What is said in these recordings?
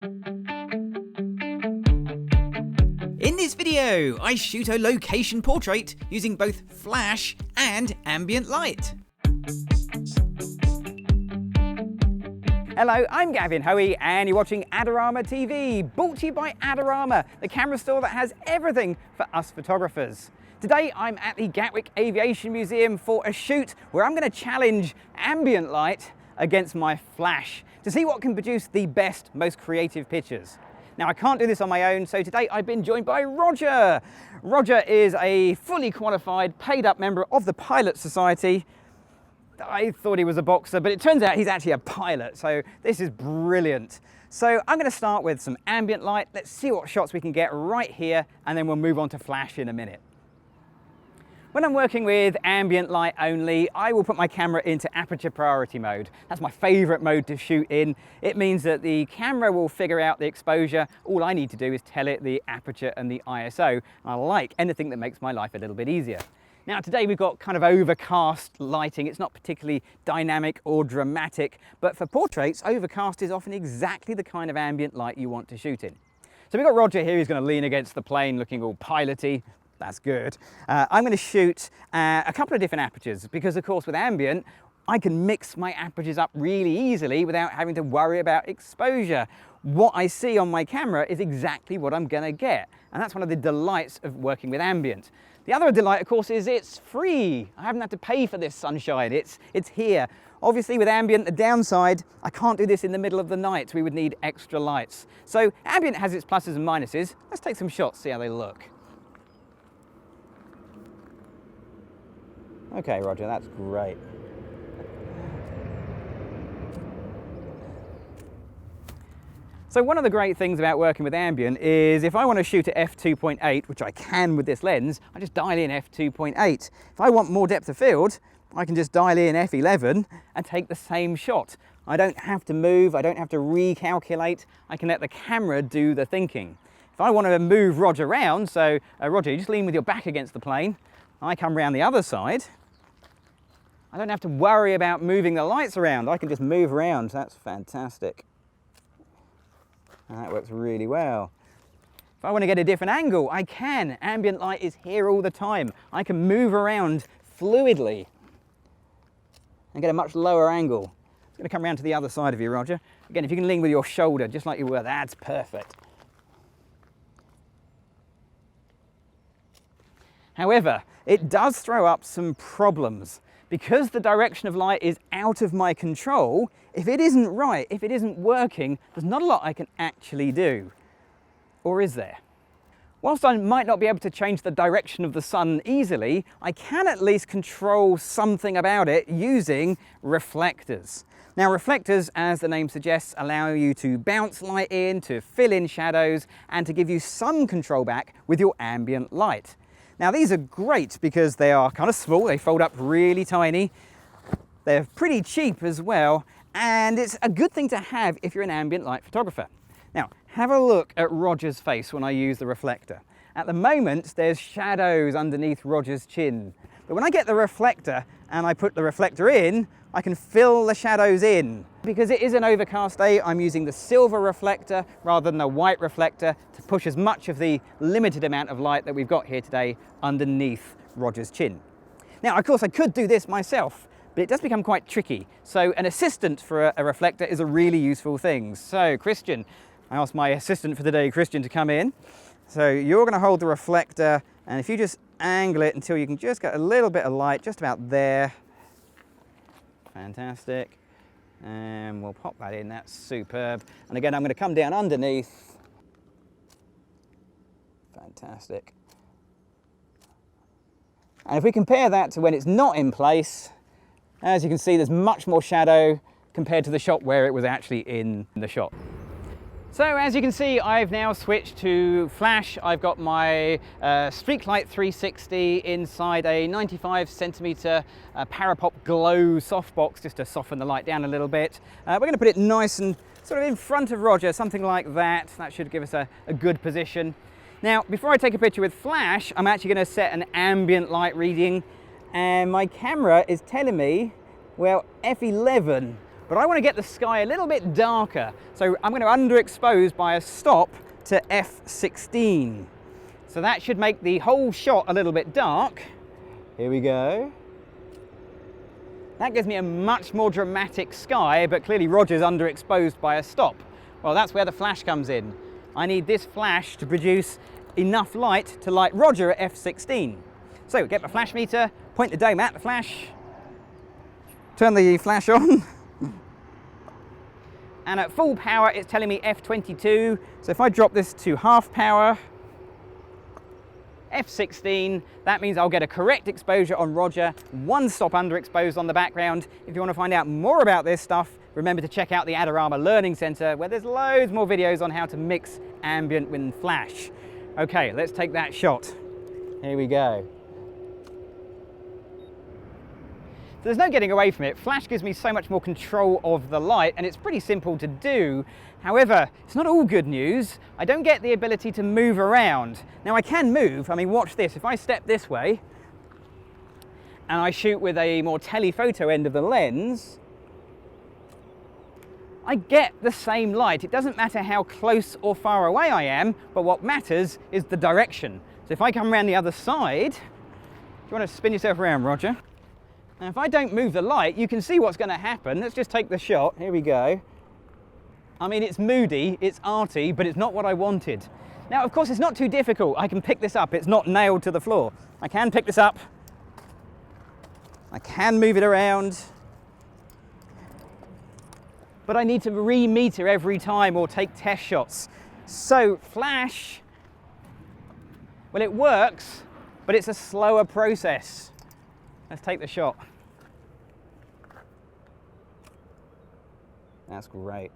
In this video, I shoot a location portrait using both flash and ambient light. Hello, I'm Gavin Hoey and you're watching Adorama TV, brought to you by Adorama, the camera store that has everything for us photographers. Today I'm at the Gatwick Aviation Museum for a shoot where I'm going to challenge ambient light against my flash to see what can produce the best, most creative pictures. Now I can't do this on my own, so today I've been joined by Roger. Roger is a fully qualified, paid up member of the Pilot Society. I thought he was a boxer, but it turns out he's actually a pilot, so this is brilliant. So I'm going to start with some ambient light. Let's see what shots we can get right here, and then we'll move on to flash in a minute. When I'm working with ambient light only, I will put my camera into Aperture Priority mode. That's my favorite mode to shoot in. It means that the camera will figure out the exposure. All I need to do is tell it the aperture and the ISO. I like anything that makes my life a little bit easier. Now today we've got kind of overcast lighting. It's not particularly dynamic or dramatic, but for portraits, overcast is often exactly the kind of ambient light you want to shoot in. So we've got Roger here, who's going to lean against the plane looking all piloty. That's good. I'm going to shoot a couple of different apertures because of course with ambient, I can mix my apertures up really easily without having to worry about exposure. What I see on my camera is exactly what I'm going to get. And that's one of the delights of working with ambient. The other delight, of course, is it's free. I haven't had to pay for this sunshine. It's here. Obviously, with ambient, the downside, I can't do this in the middle of the night. We would need extra lights. So ambient has its pluses and minuses. Let's take some shots, see how they look. Okay, Roger, that's great. So one of the great things about working with ambient is if I want to shoot at f2.8, which I can with this lens, I just dial in f2.8. If I want more depth of field, I can just dial in f11 and take the same shot. I don't have to move, I don't have to recalculate, I can let the camera do the thinking. If I want to move Roger around, so Roger, you just lean with your back against the plane, I come round the other side, I don't have to worry about moving the lights around, I can just move around. That's fantastic. And that works really well. If I want to get a different angle, I can. Ambient light is here all the time. I can move around fluidly and get a much lower angle. I'm going to come around to the other side of you, Roger. Again, if you can lean with your shoulder, just like you were, that's perfect. However, it does throw up some problems. Because the direction of light is out of my control, if it isn't right, if it isn't working, there's not a lot I can actually do. Or is there? Whilst I might not be able to change the direction of the sun easily, I can at least control something about it using reflectors. Now reflectors, as the name suggests, allow you to bounce light in, to fill in shadows, and to give you some control back with your ambient light. Now these are great because they are kind of small, they fold up really tiny, they're pretty cheap as well, and it's a good thing to have if you're an ambient light photographer. Now have a look at Roger's face when I use the reflector. At the moment there's shadows underneath Roger's chin, but when I get the reflector and I put the reflector in, I can fill the shadows in. Because it is an overcast day, I'm using the silver reflector rather than the white reflector to push as much of the limited amount of light that we've got here today underneath Roger's chin. Now, of course, I could do this myself, but it does become quite tricky. So an assistant for a reflector is a really useful thing. So Christian, I asked my assistant for the day, Christian, to come in. So you're going to hold the reflector, and if you just angle it until you can just get a little bit of light just about there. Fantastic. And we'll pop that in, that's superb. And again, I'm going to come down underneath. Fantastic. And if we compare that to when it's not in place, as you can see, there's much more shadow compared to the shot where it was actually in the shot. So as you can see, I've now switched to flash. I've got my Streaklight 360 inside a 95cm ParaPop glow softbox just to soften the light down a little bit. We're going to put it nice and sort of in front of Roger, something like that. That should give us a good position. Now, before I take a picture with flash, I'm actually going to set an ambient light reading, and my camera is telling me, well, f11 but I want to get the sky a little bit darker. So I'm going to underexpose by a stop to f16. So that should make the whole shot a little bit dark. Here we go. That gives me a much more dramatic sky, but clearly Roger's underexposed by a stop. Well, that's where the flash comes in. I need this flash to produce enough light to light Roger at f16. So get my flash meter, point the dome at the flash, turn the flash on, and at full power it's telling me f22. So if I drop this to half power, f16, that means I'll get a correct exposure on Roger, one stop underexposed on the background. If you want to find out more about this stuff, remember to check out the Adorama Learning Centre, where there's loads more videos on how to mix ambient with flash. Okay, let's take that shot. Here we go. So there's no getting away from it. Flash gives me so much more control of the light, and it's pretty simple to do. However, it's not all good news. I don't get the ability to move around. Now I can move. I mean, watch this. If I step this way and I shoot with a more telephoto end of the lens, I get the same light. It doesn't matter how close or far away I am, but what matters is the direction. So if I come around the other side, do you want to spin yourself around, Roger? Now if I don't move the light, you can see what's going to happen. Let's just take the shot. Here we go. I mean, it's moody, it's arty, but it's not what I wanted. Now, of course, it's not too difficult. I can pick this up. It's not nailed to the floor. I can pick this up. I can move it around. But I need to re-meter every time or take test shots. So flash, well, it works, but it's a slower process. Let's take the shot. That's great.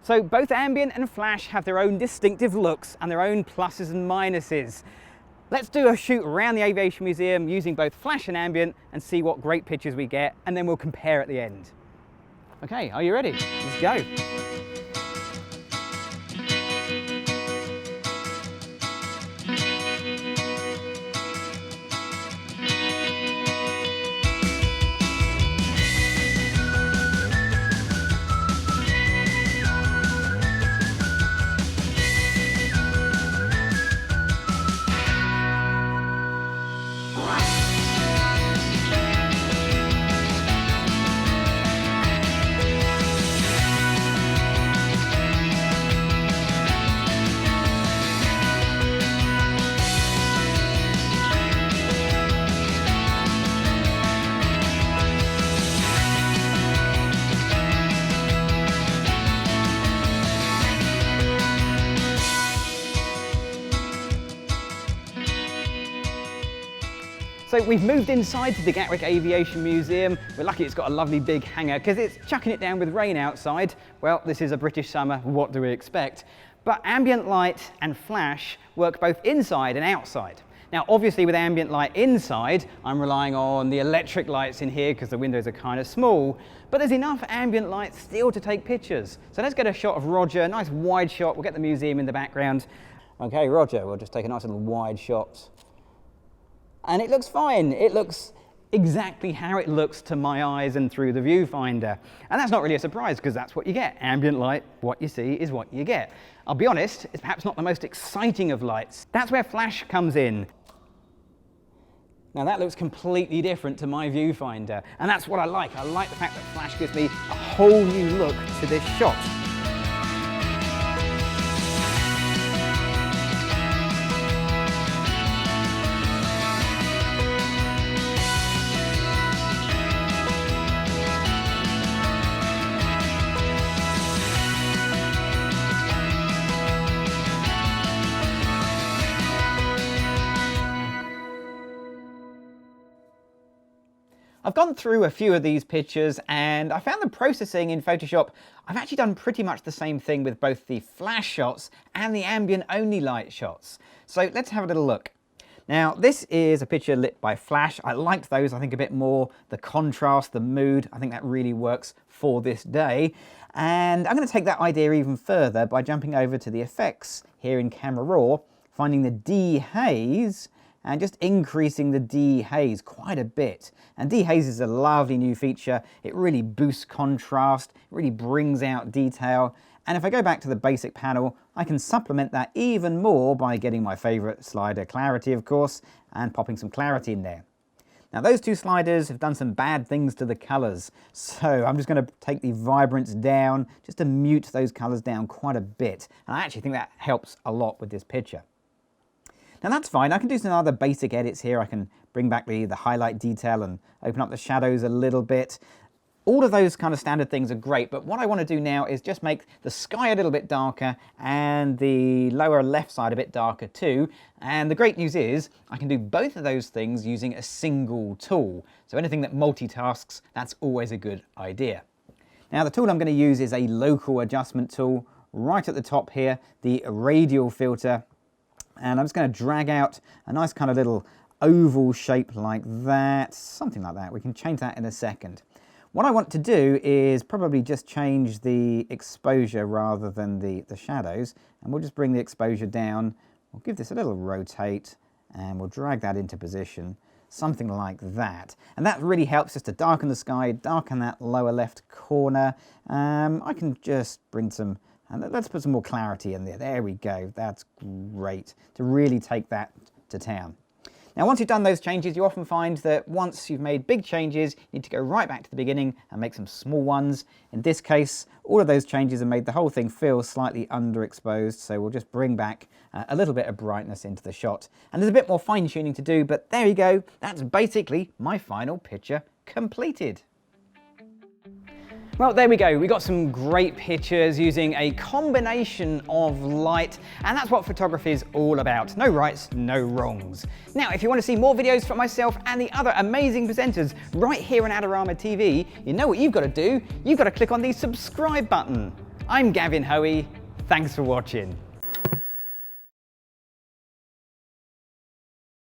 So both ambient and flash have their own distinctive looks and their own pluses and minuses. Let's do a shoot around the Aviation Museum using both flash and ambient and see what great pictures we get, and then we'll compare at the end. Okay, are you ready? Let's go. So we've moved inside to the Gatwick Aviation Museum. We're lucky it's got a lovely big hangar because it's chucking it down with rain outside. Well, this is a British summer, what do we expect? But ambient light and flash work both inside and outside. Now, obviously with ambient light inside, I'm relying on the electric lights in here because the windows are kind of small, but there's enough ambient light still to take pictures. So let's get a shot of Roger, a nice wide shot. We'll get the museum in the background. Okay, Roger, we'll just take a nice little wide shot. And it looks fine. It looks exactly how it looks to my eyes and through the viewfinder. And that's not really a surprise because that's what you get. Ambient light, what you see is what you get. I'll be honest, it's perhaps not the most exciting of lights. That's where flash comes in. Now that looks completely different to my viewfinder. And that's what I like. I like the fact that flash gives me a whole new look to this shot. I've gone through a few of these pictures and I found the processing in Photoshop. I've actually done pretty much the same thing with both the flash shots and the ambient only light shots. So let's have a little look. Now this is a picture lit by flash. I liked those, I think, a bit more. The contrast, the mood, I think that really works for this day. And I'm going to take that idea even further by jumping over to the effects here in Camera Raw, finding the dehaze and just increasing the dehaze quite a bit. And dehaze is a lovely new feature. It really boosts contrast, it really brings out detail. And if I go back to the basic panel, I can supplement that even more by getting my favorite slider, clarity of course, and popping some clarity in there. Now those two sliders have done some bad things to the colors, so I'm just going to take the vibrance down just to mute those colors down quite a bit. And I actually think that helps a lot with this picture. Now that's fine, I can do some other basic edits here. I can bring back the highlight detail and open up the shadows a little bit. All of those kind of standard things are great, but what I want to do now is just make the sky a little bit darker and the lower left side a bit darker too. And the great news is I can do both of those things using a single tool. So anything that multitasks, that's always a good idea. Now the tool I'm going to use is a local adjustment tool right at the top here, the radial filter. And I'm just going to drag out a nice kind of little oval shape like that, something like that. We can change that in a second. What I want to do is probably just change the exposure rather than the shadows, and we'll just bring the exposure down. We'll give this a little rotate and we'll drag that into position, something like that. And that really helps us to darken the sky, darken that lower left corner. I can just bring some, and let's put some more clarity in there. There we go, that's great to really take that to town. Now once you've done those changes, you often find that once you've made big changes, you need to go right back to the beginning and make some small ones. In this case, all of those changes have made the whole thing feel slightly underexposed, so we'll just bring back a little bit of brightness into the shot. And there's a bit more fine tuning to do, but there you go, that's basically my final picture completed. Well, there we go. We got some great pictures using a combination of light, and that's what photography is all about. No rights, no wrongs. Now, if you want to see more videos from myself and the other amazing presenters right here on Adorama TV, you know what you've got to do. You've got to click on the subscribe button. I'm Gavin Hoey. Thanks for watching.